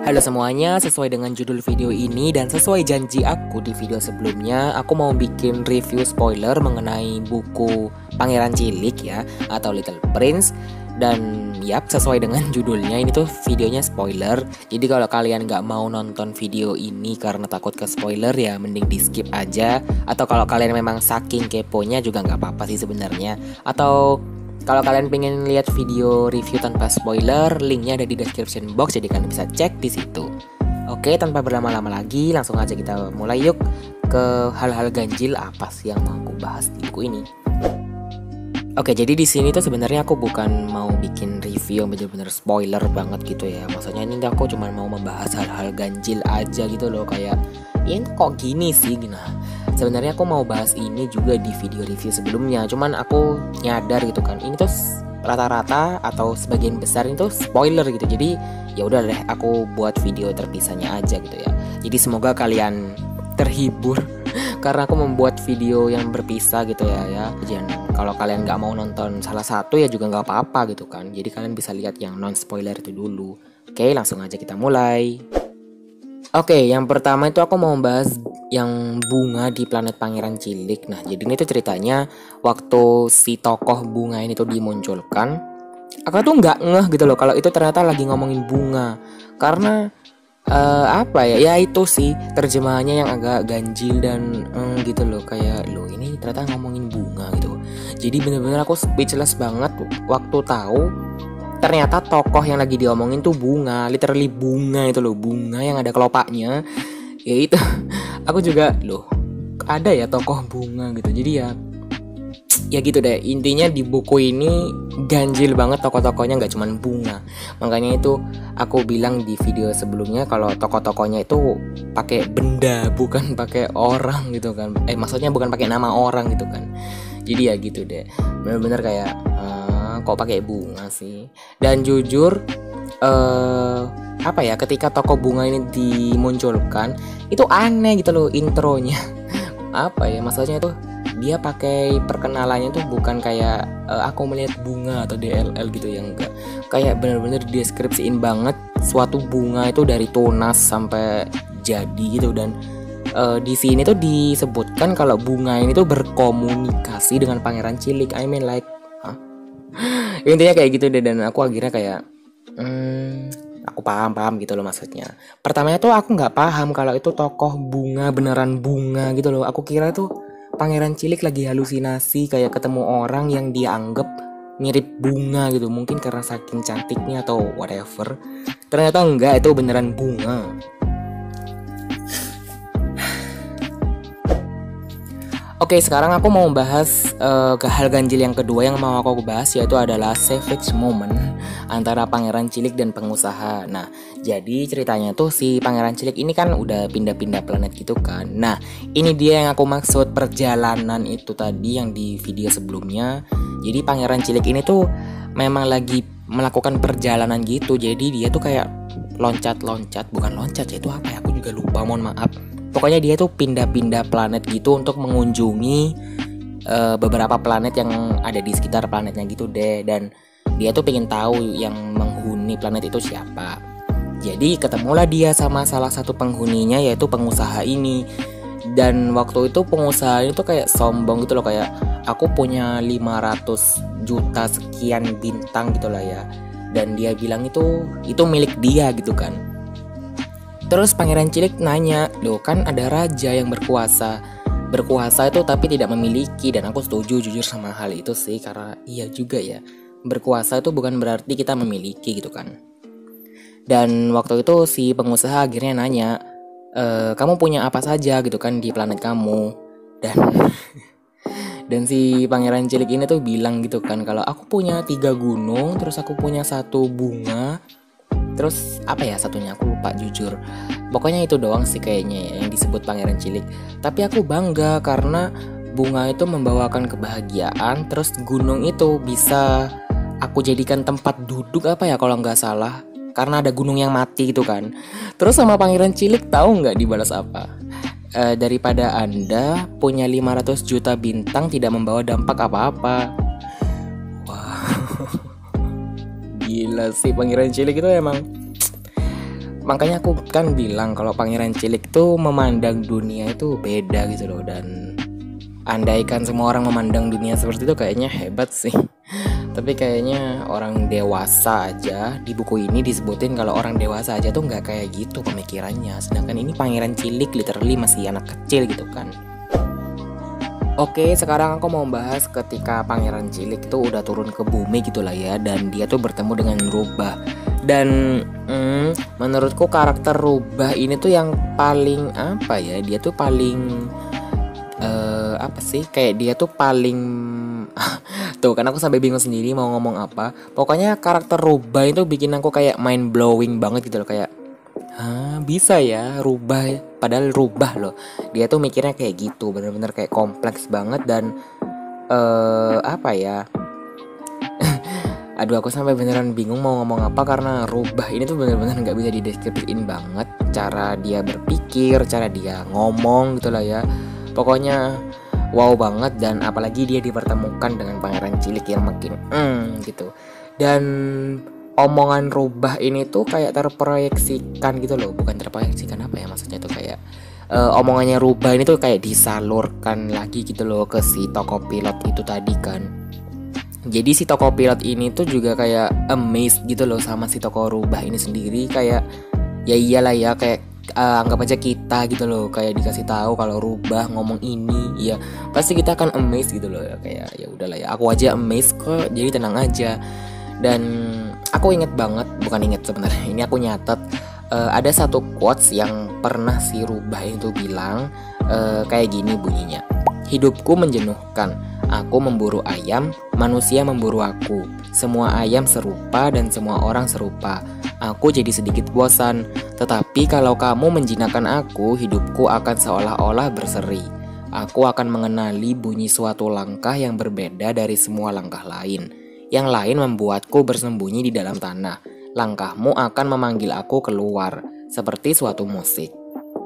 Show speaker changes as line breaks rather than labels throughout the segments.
Halo semuanya, sesuai dengan judul video ini dan sesuai janji aku di video sebelumnya, aku mau bikin review spoiler mengenai buku Pangeran Cilik ya, atau Little Prince. Dan yap, sesuai dengan judulnya, ini tuh videonya spoiler. Jadi kalau kalian nggak mau nonton video ini karena takut ke spoiler ya mending di skip aja. Atau kalau kalian memang saking keponya juga nggak apa-apa sih sebenarnya. Atau kalau kalian pengen lihat video review tanpa spoiler, linknya ada di description box, jadi kalian bisa cek di situ. Oke, tanpa berlama-lama lagi, langsung aja kita mulai yuk ke hal-hal ganjil apa sih yang mau aku bahas di buku ini. Oke, jadi di sini tuh sebenarnya aku bukan mau bikin review yang bener-bener spoiler banget gitu ya. Maksudnya ini aku cuma mau membahas hal-hal ganjil aja gitu loh, kayak ini kok gini sih gitu. Sebenarnya aku mau bahas ini juga di video review sebelumnya, cuman aku nyadar gitu kan, ini tuh rata-rata atau sebagian besar itu spoiler gitu. Jadi ya udah deh, aku buat video terpisahnya aja gitu ya. Jadi semoga kalian terhibur karena aku membuat video yang berpisah gitu ya. Jangan, kalau kalian nggak mau nonton salah satu ya juga nggak apa-apa gitu kan. Jadi kalian bisa lihat yang non spoiler itu dulu. Oke, langsung aja kita mulai. Oke, yang pertama itu aku mau bahas yang bunga di planet Pangeran Cilik. Nah, jadi ini tuh ceritanya waktu si tokoh bunga ini tuh dimunculkan, aku tuh nggak ngeh gitu loh kalau itu ternyata lagi ngomongin bunga. Karena apa ya? Ya itu sih terjemahannya yang agak ganjil dan gitu loh, kayak loh ini ternyata ngomongin bunga gitu. Jadi bener-bener aku speechless banget waktu tahu ternyata tokoh yang lagi diomongin tuh bunga, literally bunga itu loh, bunga yang ada kelopaknya. Ya itu, aku juga loh, ada ya tokoh bunga gitu. Jadi ya gitu deh. Intinya di buku ini ganjil banget, tokoh-tokohnya nggak cuman bunga. Makanya itu aku bilang di video sebelumnya kalau tokoh-tokohnya itu pakai benda, bukan pakai orang gitu kan. Maksudnya bukan pakai nama orang gitu kan. Jadi ya gitu deh. Bener-bener kayak kok pakai bunga sih. Dan jujur apa ya, ketika tokoh bunga ini dimunculkan itu aneh gitu loh intronya. Apa ya, maksudnya itu dia pakai perkenalannya tuh bukan kayak aku melihat bunga atau DLL gitu, yang enggak, kayak bener-bener deskripsiin banget suatu bunga itu dari tunas sampai jadi gitu. Dan di sini tuh disebutkan kalau bunga ini tuh berkomunikasi dengan Pangeran Cilik. I mean like intinya kayak gitu deh. Dan aku akhirnya kayak aku paham gitu loh maksudnya. Pertamanya tuh aku nggak paham kalau itu tokoh bunga, beneran bunga gitu loh. Aku kira tuh Pangeran Cilik lagi halusinasi, kayak ketemu orang yang dia anggap mirip bunga gitu, mungkin karena saking cantiknya atau whatever. Ternyata enggak, itu beneran bunga. Oke, sekarang aku mau bahas ke hal ganjil yang kedua yang mau aku bahas, yaitu adalah savage moment antara Pangeran Cilik dan pengusaha. Nah, jadi ceritanya tuh si Pangeran Cilik ini kan udah pindah-pindah planet gitu kan. Nah, ini dia yang aku maksud perjalanan itu tadi yang di video sebelumnya. Jadi Pangeran Cilik ini tuh memang lagi melakukan perjalanan gitu. Jadi dia tuh kayak loncat-loncat, bukan loncat ya, itu apa ya? Aku juga lupa, mohon maaf. Pokoknya dia tuh pindah-pindah planet gitu untuk mengunjungi beberapa planet yang ada di sekitar planetnya gitu deh. Dan dia tuh pengen tahu yang menghuni planet itu siapa. Jadi ketemulah dia sama salah satu penghuninya, yaitu pengusaha ini. Dan waktu itu pengusaha itu kayak sombong gitu loh, kayak aku punya 500 juta sekian bintang gitu lah ya. Dan dia bilang itu milik dia gitu kan. Terus Pangeran Cilik nanya, loh kan ada raja yang berkuasa itu tapi tidak memiliki. Dan aku setuju jujur sama hal itu sih, karena iya juga ya, berkuasa itu bukan berarti kita memiliki gitu kan. Dan waktu itu si pengusaha akhirnya nanya, kamu punya apa saja gitu kan di planet kamu. Dan si Pangeran Cilik ini tuh bilang gitu kan, kalau aku punya 3 gunung, terus aku punya 1 bunga, terus apa ya satunya aku lupa jujur. Pokoknya itu doang sih kayaknya ya yang disebut Pangeran Cilik. Tapi aku bangga karena bunga itu membawakan kebahagiaan. Terus gunung itu bisa aku jadikan tempat duduk apa ya kalau nggak salah, karena ada gunung yang mati gitu kan. Terus sama Pangeran Cilik tahu nggak dibalas apa? Daripada Anda punya 500 juta bintang tidak membawa dampak apa-apa. Wah, gila sih Pangeran Cilik itu emang makanya aku kan bilang kalau Pangeran Cilik tuh memandang dunia itu beda gitu loh. Dan andaikan semua orang memandang dunia seperti itu kayaknya hebat sih. Tapi kayaknya orang dewasa aja di buku ini disebutin kalau orang dewasa aja tuh nggak kayak gitu pemikirannya. Sedangkan ini Pangeran Cilik literally masih anak kecil gitu kan. Oke, sekarang aku mau bahas ketika Pangeran Cilik itu udah turun ke bumi gitu lah ya. Dan dia tuh bertemu dengan Rubah. Dan menurutku karakter Rubah ini tuh yang paling apa ya, dia tuh paling apa sih, kayak dia tuh paling tuh kan aku sampai bingung sendiri mau ngomong apa. Pokoknya karakter Rubah itu bikin aku kayak mind blowing banget gitu loh. Kayak bisa ya rubah, padahal rubah loh. Dia tuh mikirnya kayak gitu, bener-bener kayak kompleks banget. Dan apa ya aduh, aku sampai beneran bingung mau ngomong apa, karena Rubah ini tuh bener-bener gak bisa dideskripsiin banget. Cara dia berpikir, cara dia ngomong gitu lah ya. Pokoknya wow banget. Dan apalagi dia dipertemukan dengan Pangeran Cilik yang makin gitu. Dan omongan Rubah ini tuh kayak terproyeksikan gitu loh. Bukan terproyeksikan, apa ya maksudnya tuh kayak omongannya Rubah ini tuh kayak disalurkan lagi gitu loh ke si tokoh pilot itu tadi kan. Jadi si tokoh pilot ini tuh juga kayak amazed gitu loh sama si tokoh Rubah ini sendiri. Kayak ya iyalah ya, kayak anggap aja kita gitu loh, kayak dikasih tahu kalau Rubah ngomong ini, ya pasti kita akan amazed gitu loh ya. Kayak ya udahlah ya, aku aja amazed kok, jadi tenang aja. Dan aku inget banget, bukan inget sebenarnya, ini aku nyatet ada satu quotes yang pernah si Rubah itu bilang kayak gini bunyinya. Hidupku menjenuhkan, aku memburu ayam, manusia memburu aku. Semua ayam serupa dan semua orang serupa. Aku jadi sedikit bosan, tetapi kalau kamu menjinakkan aku, hidupku akan seolah-olah berseri. Aku akan mengenali bunyi suatu langkah yang berbeda dari semua langkah lain. Yang lain membuatku bersembunyi di dalam tanah. Langkahmu akan memanggil aku keluar, seperti suatu musik.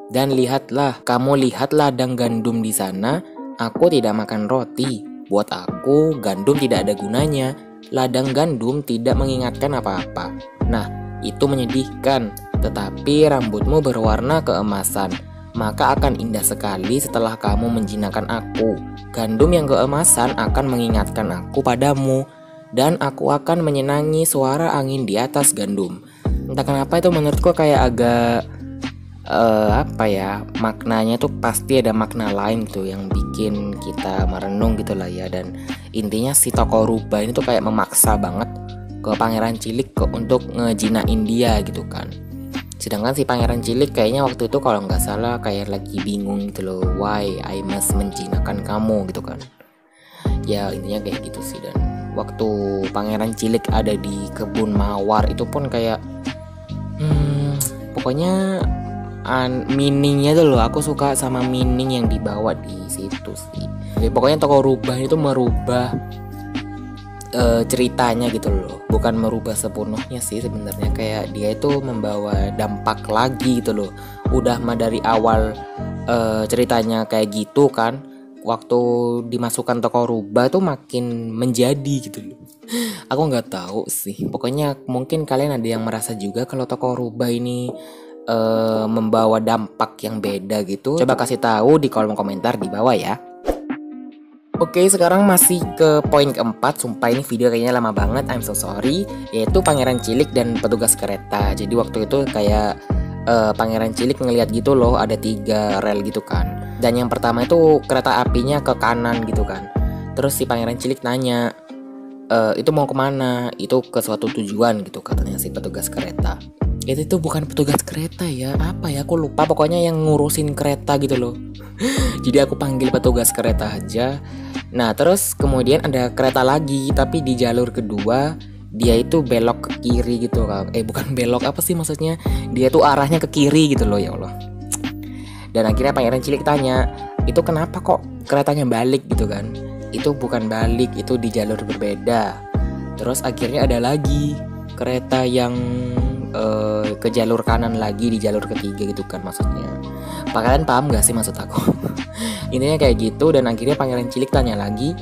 Dan lihatlah, kamu lihat ladang gandum di sana. Aku tidak makan roti. Buat aku, gandum tidak ada gunanya. Ladang gandum tidak mengingatkan apa-apa. Nah, itu menyedihkan. Tetapi rambutmu berwarna keemasan. Maka akan indah sekali setelah kamu menjinakkan aku. Gandum yang keemasan akan mengingatkan aku padamu. Dan aku akan menyenangi suara angin di atas gandum. Entah kenapa itu menurutku kayak agak apa ya, maknanya tuh pasti ada makna lain tuh yang bikin kita merenung gitu lah ya. Dan intinya si tokoh Rubah ini tuh kayak memaksa banget ke Pangeran Cilik untuk ngejinain dia gitu kan. Sedangkan si Pangeran Cilik kayaknya waktu itu kalau nggak salah kayak lagi bingung gitu loh, why I must menjinakkan kamu gitu kan. Ya intinya kayak gitu sih. Dan waktu Pangeran Cilik ada di kebun mawar itu pun kayak pokoknya meaningnya tuh loh, aku suka sama meaning yang dibawa di situ sih. Jadi pokoknya tokoh Rubah itu merubah ceritanya gitu loh, bukan merubah sepenuhnya sih sebenarnya. Kayak dia itu membawa dampak lagi gitu loh. Udah mah dari awal ceritanya kayak gitu kan, waktu dimasukkan tokoh Rubah tuh makin menjadi gitu loh. Aku nggak tahu sih, pokoknya mungkin kalian ada yang merasa juga kalau tokoh Rubah ini membawa dampak yang beda gitu. Coba kasih tahu di kolom komentar di bawah ya. Oke, sekarang masih ke poin keempat. Sumpah ini video kayaknya lama banget, I'm so sorry. Yaitu Pangeran Cilik dan petugas kereta. Jadi waktu itu kayak Pangeran Cilik ngeliat gitu loh, ada 3 rel gitu kan. Dan yang pertama itu kereta apinya ke kanan gitu kan. Terus si Pangeran Cilik nanya, itu mau kemana? Itu ke suatu tujuan gitu katanya si petugas kereta. Itu bukan petugas kereta ya, apa ya, aku lupa. Pokoknya yang ngurusin kereta gitu loh. Jadi aku panggil petugas kereta aja. Nah terus kemudian ada kereta lagi, tapi di jalur kedua dia itu belok ke kiri gitu kan. Bukan belok, apa sih maksudnya, dia tuh arahnya ke kiri gitu loh, ya Allah. Dan akhirnya Pangeran Cilik tanya, itu kenapa kok keretanya balik gitu kan. Itu bukan balik, itu di jalur berbeda. Terus akhirnya ada lagi kereta yang ke jalur kanan lagi di jalur ketiga gitu kan maksudnya. Kalian paham gak sih maksud aku? Intinya kayak gitu. Dan akhirnya Pangeran Cilik tanya lagi,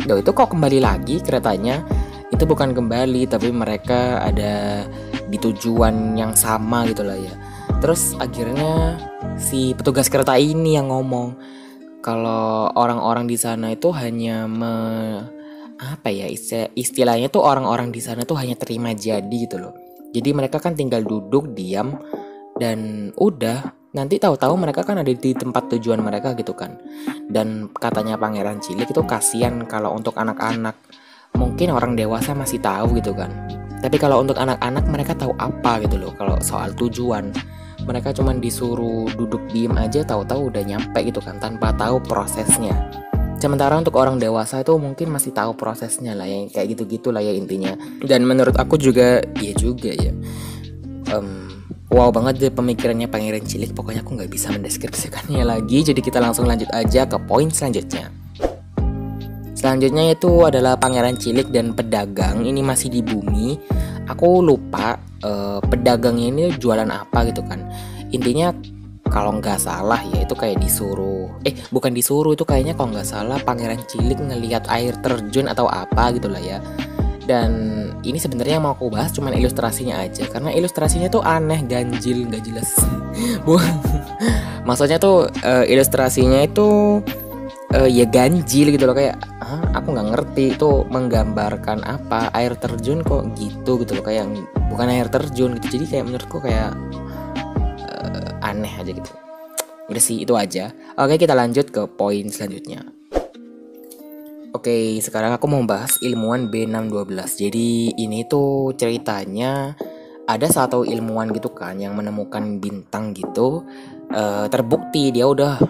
loh itu kok kembali lagi keretanya? Itu bukan kembali, tapi mereka ada di tujuan yang sama gitu lah ya. Terus akhirnya si petugas kereta ini yang ngomong kalau orang-orang di sana itu hanya apa ya, istilahnya tuh orang-orang di sana tuh hanya terima jadi gitu loh. Jadi mereka kan tinggal duduk diam dan udah, nanti tahu-tahu mereka kan ada di tempat tujuan mereka gitu kan. Dan katanya Pangeran Cilik itu kasihan kalau untuk anak-anak. Mungkin orang dewasa masih tahu gitu kan. Tapi kalau untuk anak-anak mereka tahu apa gitu loh kalau soal tujuan. Mereka cuma disuruh duduk diem aja, tahu-tahu udah nyampe gitu kan, tanpa tahu prosesnya. Sementara untuk orang dewasa itu mungkin masih tahu prosesnya lah, yang kayak gitu-gitu lah ya intinya. Dan menurut aku juga, ya juga ya, wow banget deh pemikirannya Pangeran Cilik. Pokoknya aku nggak bisa mendeskripsikannya lagi. Jadi kita langsung lanjut aja ke poin selanjutnya. Selanjutnya itu adalah Pangeran Cilik dan pedagang. Ini masih di bumi. Aku lupa pedagangnya ini jualan apa gitu kan. Intinya kalau nggak salah ya itu kayak disuruh, bukan disuruh, itu kayaknya kalau nggak salah Pangeran Cilik ngelihat air terjun atau apa gitulah ya. Dan ini sebenarnya mau aku bahas cuman ilustrasinya aja, karena ilustrasinya tuh aneh, ganjil, nggak jelas. Maksudnya tuh ilustrasinya itu ya ganjil gitu loh, kayak aku nggak ngerti itu menggambarkan apa, air terjun kok gitu loh, kayak bukan air terjun gitu. Jadi kayak menurutku kayak aneh aja gitu. Udah sih itu aja. Oke, kita lanjut ke poin selanjutnya. Oke, sekarang aku mau bahas ilmuwan B612. Jadi ini tuh ceritanya ada satu ilmuwan gitu kan yang menemukan bintang gitu. Terbukti dia udah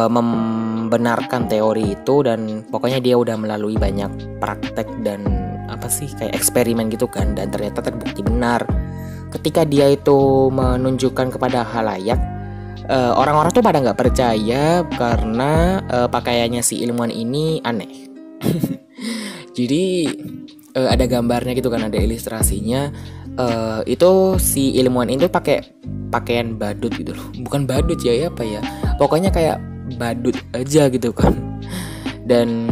membenarkan teori itu, dan pokoknya dia udah melalui banyak praktek dan apa sih kayak eksperimen gitu kan, dan ternyata terbukti benar. Ketika dia itu menunjukkan kepada halayak, orang-orang tuh pada nggak percaya karena pakaiannya si ilmuwan ini aneh. Jadi ada gambarnya gitu kan, ada ilustrasinya. Itu si ilmuwan itu pakai pakaian badut gitu loh, bukan badut ya apa ya, pokoknya kayak badut aja gitu kan. Dan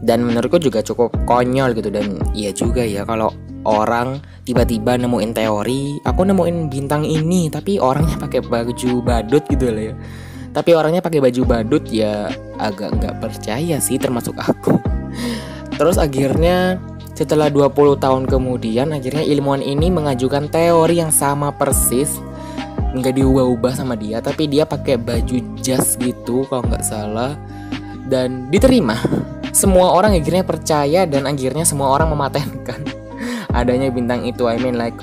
menurutku juga cukup konyol gitu. Dan iya juga ya kalau orang tiba-tiba nemuin teori, aku nemuin bintang ini tapi orangnya pakai baju badut gitu loh ya. Tapi orangnya pakai baju badut ya agak nggak percaya sih, termasuk aku. Terus akhirnya setelah 20 tahun kemudian, akhirnya ilmuwan ini mengajukan teori yang sama persis, nggak diubah-ubah sama dia, tapi dia pakai baju jas gitu kalau nggak salah, dan diterima. Semua orang akhirnya percaya dan akhirnya semua orang mematenkan adanya bintang itu. I mean like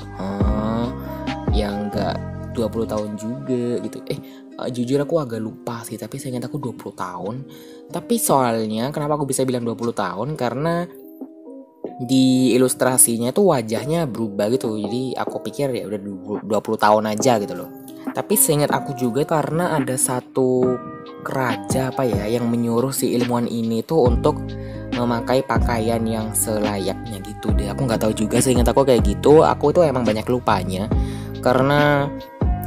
yang nggak 20 tahun juga gitu. Jujur aku agak lupa sih, tapi saya ingat aku 20 tahun. Tapi soalnya kenapa aku bisa bilang 20 tahun, karena di ilustrasinya tuh wajahnya berubah gitu. Jadi aku pikir ya udah 20 tahun aja gitu loh. Tapi seingat aku juga karena ada satu raja apa ya yang menyuruh si ilmuwan ini tuh untuk memakai pakaian yang selayaknya gitu deh. Aku nggak tahu juga, seingat aku kayak gitu. Aku tuh emang banyak lupanya karena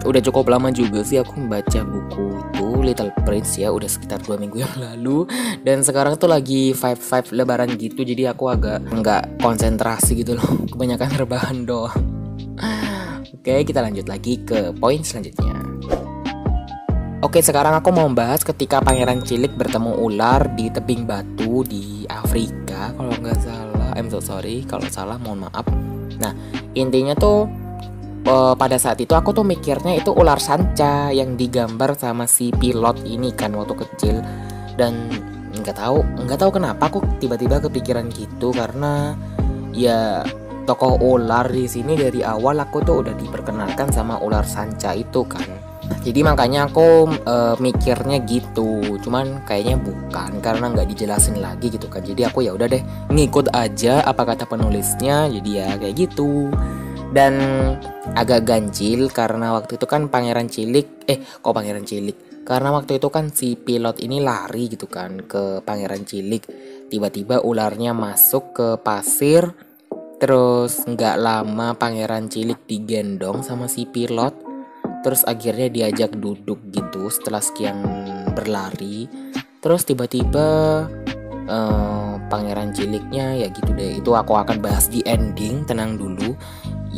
udah cukup lama juga sih aku membaca buku itu Little Prince ya, udah sekitar 2 minggu yang lalu. Dan sekarang tuh lagi vibe lebaran gitu, jadi aku agak nggak konsentrasi gitu loh, kebanyakan rebahan doang. Oke, kita lanjut lagi ke poin selanjutnya. Oke, sekarang aku mau membahas ketika Pangeran Cilik bertemu ular di tebing batu di Afrika kalau nggak salah. I'm so sorry kalau salah, mohon maaf. Nah, intinya tuh pada saat itu aku tuh mikirnya itu ular sanca yang digambar sama si pilot ini kan waktu kecil. Dan nggak tahu kenapa aku tiba-tiba kepikiran gitu, karena ya tokoh ular di sini dari awal aku tuh udah diperkenalkan sama ular sanca itu kan. Jadi makanya aku mikirnya gitu, cuman kayaknya bukan, karena nggak dijelasin lagi gitu kan. Jadi aku ya udah deh ngikut aja apa kata penulisnya, jadi ya kayak gitu. Dan agak ganjil karena waktu itu kan Pangeran Cilik, karena waktu itu kan si pilot ini lari gitu kan ke Pangeran Cilik. Tiba-tiba ularnya masuk ke pasir. Terus nggak lama Pangeran Cilik digendong sama si pilot. Terus akhirnya diajak duduk gitu setelah sekian berlari. Terus tiba-tiba Pangeran Ciliknya ya gitu deh. Itu aku akan bahas di ending, tenang dulu.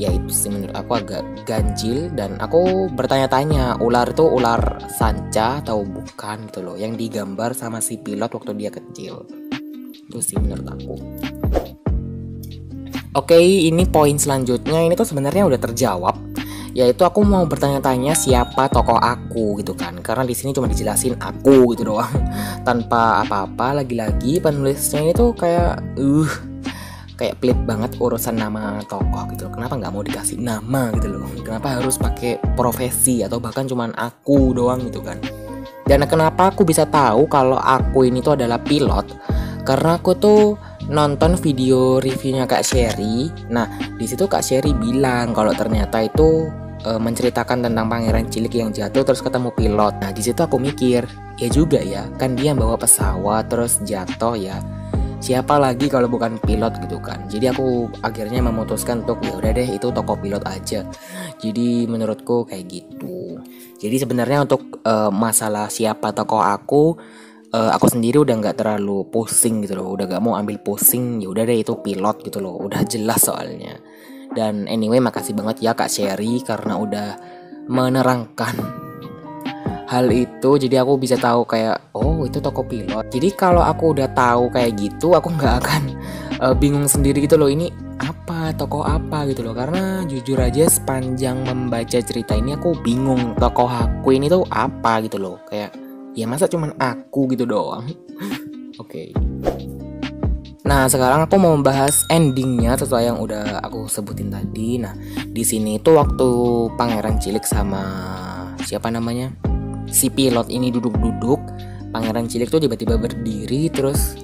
ya itu sih menurut aku agak ganjil. Dan aku bertanya-tanya, ular itu ular sanca atau bukan gitu loh, yang digambar sama si pilot waktu dia kecil. Itu sih menurut aku. Oke, ini poin selanjutnya, ini tuh sebenarnya udah terjawab, yaitu aku mau bertanya-tanya siapa tokoh aku gitu kan, karena di sini cuma dijelasin aku gitu doang tanpa apa-apa. Lagi-lagi penulisnya itu kayak pelit banget urusan nama tokoh gitu loh. Kenapa nggak mau dikasih nama gitu loh, kenapa harus pakai profesi atau bahkan cuman aku doang gitu kan. Dan kenapa aku bisa tahu kalau aku ini tuh adalah pilot, karena aku tuh nonton video reviewnya Kak Sherry. Nah, di situ Kak Sherry bilang kalau ternyata itu menceritakan tentang pangeran cilik yang jatuh terus ketemu pilot. Nah, di situ aku mikir, ya juga ya, kan dia bawa pesawat terus jatuh ya. Siapa lagi kalau bukan pilot gitu kan. Jadi aku akhirnya memutuskan untuk ya udah deh itu tokoh pilot aja. Jadi menurutku kayak gitu. Jadi sebenarnya untuk masalah siapa tokoh aku sendiri udah nggak terlalu pusing gitu loh, udah gak mau ambil pusing, ya udah deh itu pilot gitu loh, udah jelas soalnya. Dan anyway, makasih banget ya Kak Sherry karena udah menerangkan hal itu, jadi aku bisa tahu kayak oh itu toko pilot. Jadi kalau aku udah tahu kayak gitu, aku nggak akan bingung sendiri gitu loh, ini apa, tokoh apa gitu loh. Karena jujur aja sepanjang membaca cerita ini aku bingung tokoh aku ini tuh apa gitu loh, kayak ya masa cuman aku gitu doang. Oke. Nah, sekarang aku mau membahas endingnya sesuai yang udah aku sebutin tadi. Nah, di sini itu waktu pangeran cilik sama siapa namanya, si pilot ini duduk-duduk, pangeran cilik tuh tiba-tiba berdiri, terus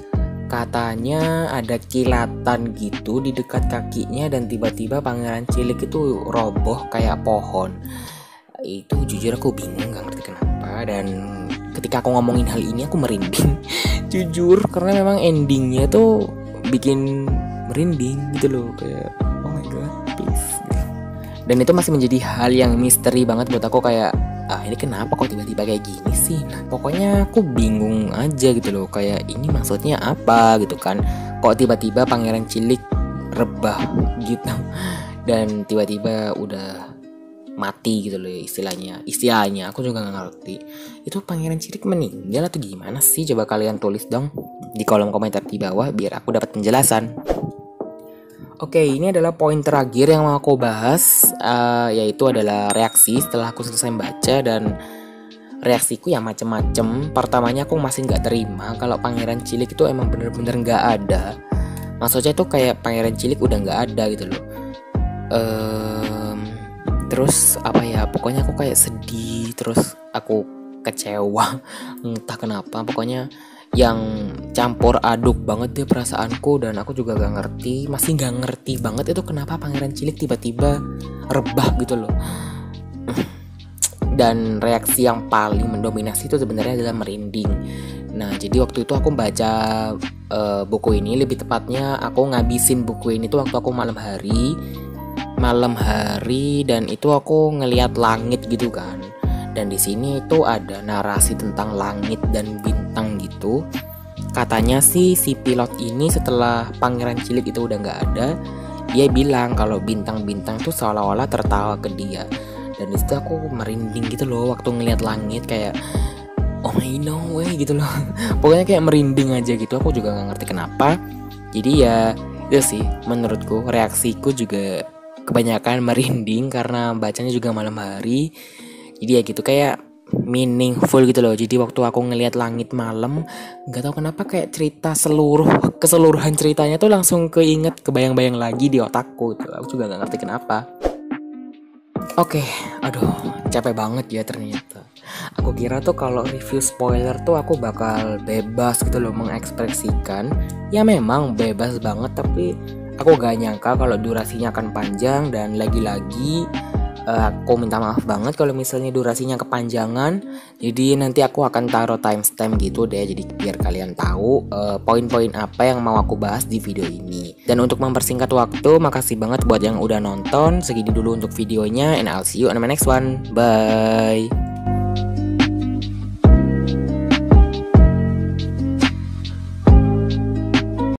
katanya ada kilatan gitu di dekat kakinya, dan tiba-tiba pangeran cilik itu roboh kayak pohon. Itu jujur aku bingung, gak ngerti kenapa. Dan ketika aku ngomongin hal ini aku merinding jujur, karena memang endingnya tuh bikin merinding gitu loh, kayak oh my god please. Dan itu masih menjadi hal yang misteri banget buat aku, kayak ini kenapa kok tiba-tiba kayak gini sih. Nah, pokoknya aku bingung aja gitu loh, kayak ini maksudnya apa gitu kan, kok tiba-tiba pangeran cilik rebah gitu dan tiba-tiba udah mati gitu loh istilahnya aku juga gak ngerti itu pangeran cilik meninggal atau gimana sih. Coba kalian tulis dong di kolom komentar di bawah biar aku dapat penjelasan. Oke, ini adalah poin terakhir yang mau aku bahas, yaitu adalah reaksi setelah aku selesai baca. Dan reaksiku ya macem-macem. Pertamanya aku masih nggak terima kalau pangeran cilik itu emang bener-bener nggak ada. Maksudnya tuh kayak pangeran cilik udah nggak ada gitu loh. Terus apa ya, pokoknya aku kayak sedih, terus aku kecewa entah kenapa, pokoknya yang campur aduk banget deh perasaanku. Dan aku juga masih gak ngerti banget itu kenapa pangeran cilik tiba-tiba rebah gitu loh. Dan reaksi yang paling mendominasi itu sebenarnya adalah merinding. Nah, jadi waktu itu aku baca buku ini, lebih tepatnya aku ngabisin buku ini tuh waktu aku malam hari, dan itu aku ngelihat langit gitu kan. Dan di sini itu ada narasi tentang langit dan bintang gitu. Katanya sih si pilot ini setelah pangeran cilik itu udah nggak ada, dia bilang kalau bintang-bintang tuh seolah-olah tertawa ke dia. Dan disitu aku merinding gitu loh waktu ngelihat langit, kayak oh my no way gitu loh. Pokoknya kayak merinding aja gitu, aku juga nggak ngerti kenapa. Jadi ya itu sih menurutku, reaksiku juga kebanyakan merinding karena bacanya juga malam hari. Jadi ya gitu, kayak meaningful gitu loh. Jadi waktu aku ngelihat langit malam, nggak tahu kenapa kayak keseluruhan ceritanya tuh langsung kebayang-bayang lagi di otakku tuh. Aku juga nggak ngerti kenapa. Oke, aduh capek banget ya ternyata. Aku kira tuh kalau review spoiler tuh aku bakal bebas gitu loh mengekspresikan. Ya memang bebas banget, tapi aku gak nyangka kalau durasinya akan panjang. Dan lagi-lagi aku minta maaf banget kalau misalnya durasinya kepanjangan. Jadi nanti aku akan taruh timestamp gitu deh, jadi biar kalian tahu poin-poin apa yang mau aku bahas di video ini. Dan untuk mempersingkat waktu, makasih banget buat yang udah nonton. Segini dulu untuk videonya, and I'll see you on my next one. Bye.